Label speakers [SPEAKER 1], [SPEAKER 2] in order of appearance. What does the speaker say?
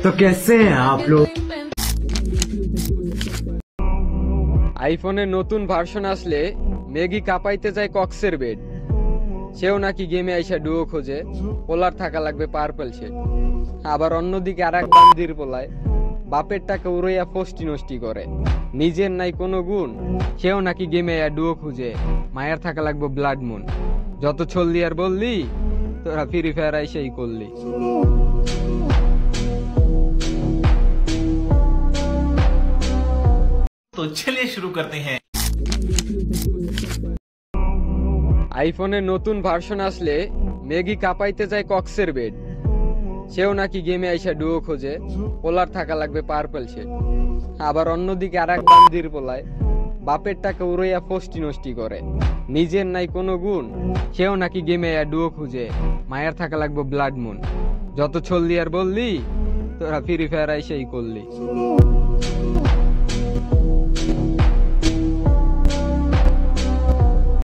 [SPEAKER 1] तो कैसे हैं आप लोग?
[SPEAKER 2] আইফোনের নতুন ভার্সন আসলে ম্যাগি কাঁপাইতে যায় কক্সের বেড। সেও নাকি গেমে আইসা ডুও খোঁজে, পোলার থাকা লাগবে পার্পল শেড। আবার অন্যদিকে আর এক বান্দির পোলায় বাপের টাকা উড়াইয়া ফষ্টি নষ্টি করে, নিজের নাই কোনো গুণ, সেও নাকি গেমে আইয়া ডুও খুঁজে, মায়ের থাকা লাগবে ব্লাড মুন। যত ছল্লি আর বললি, তোরা ফ্রি ফায়ার আইসাই করলি।
[SPEAKER 3] तो चलिए शुरू करते हैं।
[SPEAKER 2] আইফোনের নতুন ভার্সন আসলে ম্যাগি কাঁপাইতে যায় কক্সের বেড। সেও নাকি গেমে আইসা ডুও খোঁজে, পোলার থাকা লাগবে পার্পল শেড। আবার অন্যদিকে আর এক বান্দির পোলায় বাপের টাকা উড়াইয়া ফষ্টি নষ্টি করে, নিজের নাই কোনো গুণ, সেও নাকি গেমে আইয়া ডুও খুঁজে, মায়ের থাকা লাগবে ব্লাড মুন। যত ছল্লি আর বললি, তোরা ফ্রি ফায়ার আইসাই করলি।